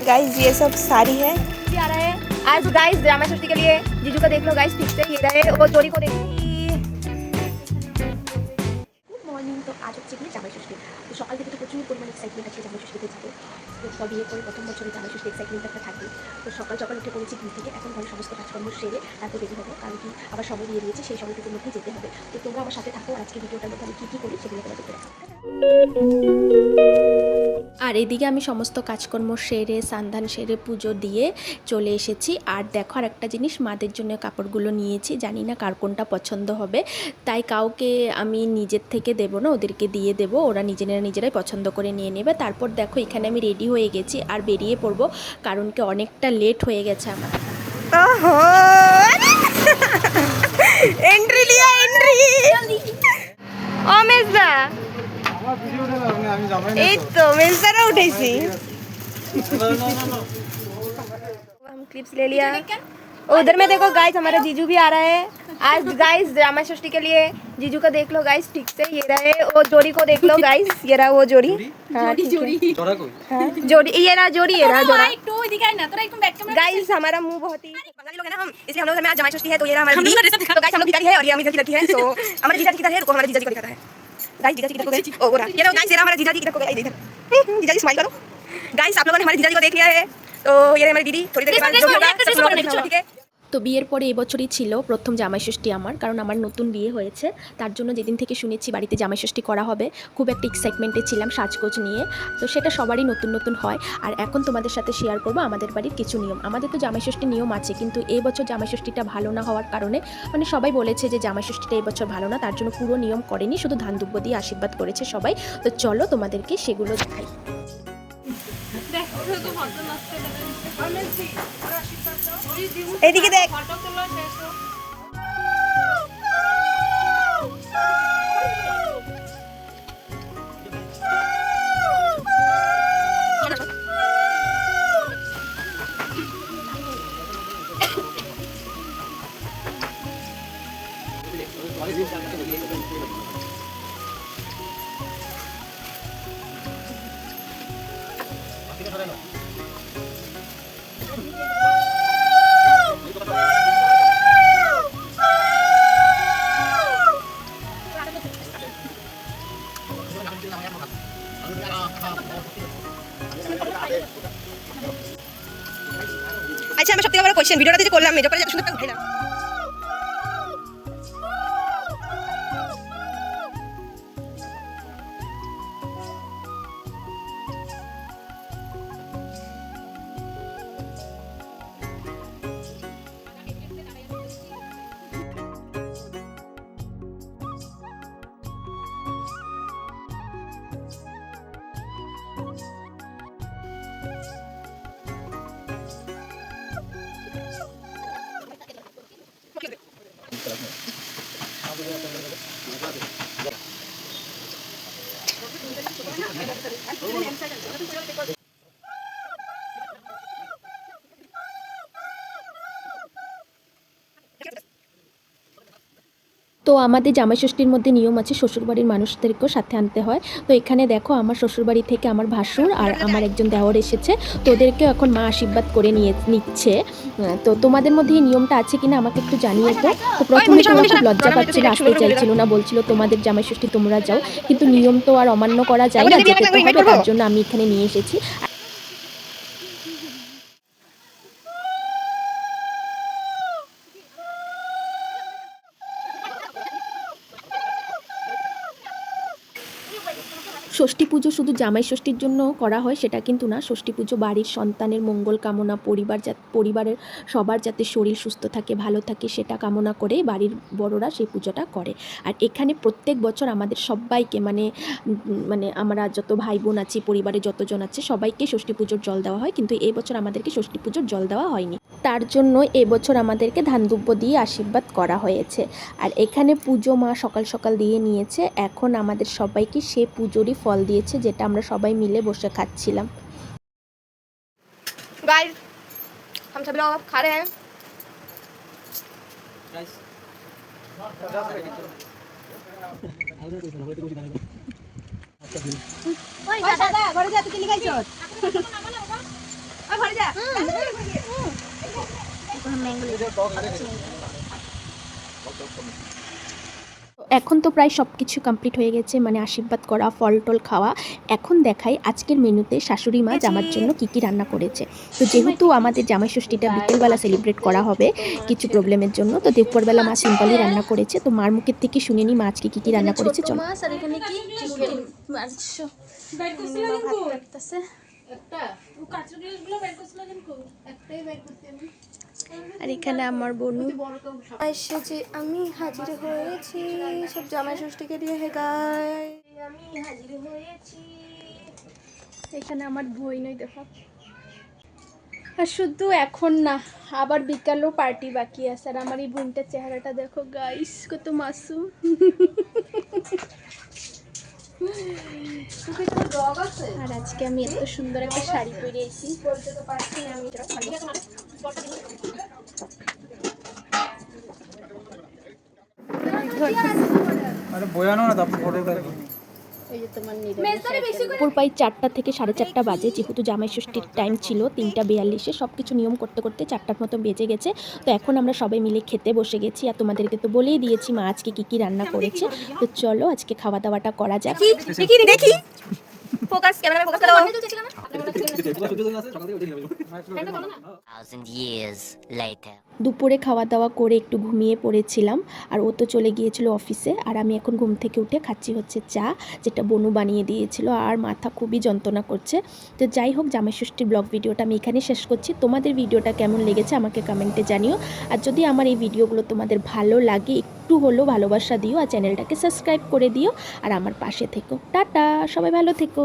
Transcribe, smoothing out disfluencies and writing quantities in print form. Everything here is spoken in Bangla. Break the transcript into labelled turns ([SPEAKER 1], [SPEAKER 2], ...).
[SPEAKER 1] गाइस ये सब साड़ी है आ रहा है आज गाइस ड्रामा षष्ठी के लिए जीजू का देख लो गाइस ठीक से ये रहे वो जोड़ी को देखो गुड मॉर्निंग तो आज হচ্ছে কি জামাই ষষ্ঠী তো সকাল থেকে তো প্রচুর পরিমাণে এক্সাইটমেন্ট আছে জামাই ষষ্ঠীতে যাবে তো সব বিয়ে করে প্রথম বছরে জামাই ষষ্ঠী এক্সাইটমেন্ট একটা থাকে তো সকাল সকাল উঠে পড়েছি ঘুম থেকে এখন ঘরে সমস্ত কাজকর্ম সেরে তারপর রেডি হবো কারণ কি আবার সময় দিয়ে দিয়েছি সেই সময়টুকুর মধ্যে যেতে হবে তো তোমরা আমার সাথে থাকো আজকে ভিডিওটার মধ্যে আমি কী কী করি সেগুলো তোমরা দেখতে পাচ্ছি আর এদিকে আমি সমস্ত কাজকর্ম সেরে সান্ধান সেরে পুজো দিয়ে চলে এসেছি আর দেখো আর একটা জিনিস মাদের জন্য কাপড়গুলো নিয়েছি জানি না কার কোনটা পছন্দ হবে তাই কাউকে আমি নিজের থেকে দেব না ওদেরকে দিয়ে দেব ওরা নিজেরাই পছন্দ করে নিয়ে নেবে তারপর দেখো এখানে আমি রেডি হয়ে গেছি আর বেরিয়ে পড়বো কারণ কি অনেকটা লেট হয়ে গেছে আমার এন্ট্রি লিয়া এন্ট্রি ও মেজদা এই তো মেজদারা উঠেছি हम क्लिप्स ले लिया उधर में देखो गाइस हमारा जीजू भी आ रहा है आज गाइस ड्रामा षष्ठी के लिए जीजू का देख लो गाइस ठीक से ये रहे वो जोड़ी को देख लो गाइस ये रहा वो जोड़ी हाँ जोड़ी जोड़ी ये रहा जोड़ी ये रहा जोड़ा गाइस हमारा मुंह बहुत ही बंगाली लोग है ना हम इसलिए हम लोग घर में आज जमाई षष्ठी है तो ये रहा हमारा दीदी तो गाइस हम लोग किधर है और ये हम इधर की है तो हमारा जीजा जी किधर है रुको हमारा जीजा जी को दिखाता है गाइस जीजा जी किधर को गए ओ रहा ये लो गाइस ये रहा हमारा जीजा जी किधर को गए इधर जीजा जी स्माइल करो गाइस आप लोगों ने हमारे जीजा जी को देख लिया है तो ये हमारी दीदी थोड़ी देर के बाद जो भी होगा सब लोग देखो ठीक है তো বিয়ের পরে এবছরই ছিল প্রথম জামাই ষষ্ঠী আমার কারণ আমার নতুন বিয়ে হয়েছে তার জন্য যেদিন থেকে শুনেছি বাড়িতে জামাই ষষ্ঠী করা হবে খুব একটা এক্সাইটমেন্টে ছিলাম সাজগোজ নিয়ে তো সেটা সবারই নতুন নতুন হয় আর এখন তোমাদের সাথে শেয়ার করব আমাদের বাড়ির কিছু নিয়ম আমাদের তো জামাই ষষ্ঠীর নিয়ম আছে কিন্তু এই বছর জামাই ষষ্ঠীটা ভালো না হওয়ার কারণে মানে সবাই বলেছে যে জামাই ষষ্ঠীটা এই বছর ভালো না তার জন্য পুরো নিয়ম করেনি শুধু ধান দুব্য দিয়ে আশীর্বাদ করেছে সবাই তো চলো তোমাদেরকে সেগুলো দেখাই এদিকে দেখ আচ্ছা আমার সবথেকে বড় কোশ্চেন ভিডিওটা যে করলাম মেজো করে যত সুন্দর উঠাইলাম তো আমাদের জামাই ষষ্ঠীর মধ্যে নিয়ম আছে শ্বশুরবাড়ির মানুষদেরকেও সাথে আনতে হয় তো এখানে দেখো আমার শ্বশুরবাড়ি থেকে আমার ভাসুর আর আমার একজন দেওর এসেছে তো ওদেরকেও এখন মা আশীর্বাদ করে নিচ্ছে তো তোমাদের মধ্যে এই নিয়মটা আছে কিনা আমাকে একটু জানিয়ে তো প্রথমে তোমরা খুব লজ্জা পাচ্ছিল আসতে চাইছিল না বলছিল তোমাদের জামাই ষষ্ঠী তোমরা যাও কিন্তু নিয়ম তো আর অমান্য করা যায় না যেতে তো হবে তার জন্য আমি এখানে নিয়ে এসেছি ষষ্ঠী পুজো শুধু জামাই ষষ্ঠীর জন্য করা হয় সেটা কিন্তু না ষষ্ঠী পুজো বাড়ির সন্তানের মঙ্গল কামনা পরিবারের সবার যাতে শরীর সুস্থ থাকে ভালো থাকে সেটা কামনা করে বাড়ির বড়রা সেই পুজোটা করে আর এখানে প্রত্যেক বছর আমাদের সবাইকে মানে আমরা যত ভাই বোন আছি পরিবারে যতজন আছে সবাইকে ষষ্ঠী পুজোর জল দেওয়া হয় কিন্তু এই বছর আমাদেরকে ষষ্ঠী পুজোর জল দেওয়া হয়নি তার জন্য এবছর আমাদেরকে ধান দুব্য দিয়ে আশীর্বাদ করা হয়েছে আর এখানে পুজো মা সকাল সকাল দিয়ে নিয়েছে এখন আমাদের সবাইকে সে পুজোরই ফল দিয়েছে যেটা আমরা সবাই মিলে বসে খাচ্ছিলাম गाइस हम सब लोग खा रहे हैं ওই দাদা ঘরে যা, তুই কি লিখাইছ? ওই ঘরে যা।
[SPEAKER 2] এখন তো প্রায় সব কিছু কমপ্লিট হয়ে গেছে, মানে আশীর্বাদ করা, ফল টল খাওয়া। এখন দেখাই আজকের মেনুতে শাশুড়ি মা জামার জন্য কী কী রান্না করেছে। তো যেহেতু আমাদের জামাই ষষ্ঠীটা বিকেলবেলা সেলিব্রেট করা হবে কিছু প্রবলেমের জন্য, তো দুপুরবেলা মা সিম্পলই রান্না করেছে। তো মার মুখের থেকে শুনে নি মা আজকে কী কী রান্না করেছে। চলো।
[SPEAKER 3] মাছ আর এখানে কি চিকেন মাছ ভাত কাটতেছে আর এখানে আমার বোনু
[SPEAKER 1] সেজে আমি হাজির হয়েছি সব জামাই ষষ্ঠীকে দিয়ে। হে গাই,
[SPEAKER 3] আমি হাজির হয়েছি। এখানে আমার বই নই দেখো। আর শুধু এখন না, আবার বিকালেও পার্টি বাকি আছে। আর আমার এই বোনটার চেহারাটা দেখো গাইস, কত মাসুম। আর আজকে আমি এত সুন্দর একটা শাড়ি পরে এসেছি, বলতে তো পারছি না আমি।
[SPEAKER 4] আরে বয়ানো না, তারপর ফটোটা
[SPEAKER 2] দুপুর প্রায় 4টা থেকে 4:30 বাজে, যেহেতু জামাই ষষ্ঠীর টাইম ছিল 3:42। সব কিছু নিয়ম করতে করতে 4টার মতো বেজে গেছে। তো এখন আমরা সবাই মিলে খেতে বসে গেছি। আর তোমাদেরকে তো বলেই দিয়েছি মা আজকে কী কী রান্না করেছে। তো চলো আজকে খাওয়া দাওয়াটা করা যাক।
[SPEAKER 1] দেখি দেখি, ফোকাস, ক্যামেরা ফোকাস করো।
[SPEAKER 5] 1,000 years later.
[SPEAKER 2] দুপুরে খাওয়া দাওয়া করে একটু ঘুমিয়ে পড়েছিলাম। আর ও তো চলে গিয়েছিল অফিসে। আর আমি এখন ঘুম থেকে উঠে খাচ্ছি হচ্ছে চা, যেটা বনু বানিয়ে দিয়েছিল। আর মাথা খুবই যন্ত্রণা করছে। তো যাই হোক, জামাই ষষ্ঠীর ব্লগ ভিডিওটা আমি এখানে শেষ করছি। তোমাদের ভিডিওটা কেমন লেগেছে আমাকে কমেন্টে জানিও। আর যদি আমার এই ভিডিওগুলো তোমাদের ভালো লাগে, একটু হলেও ভালোবাসা দিও। আর চ্যানেলটাকে সাবস্ক্রাইব করে দিও। আর আমার পাশে থেকো। টাটা, সবাই ভালো থেকো।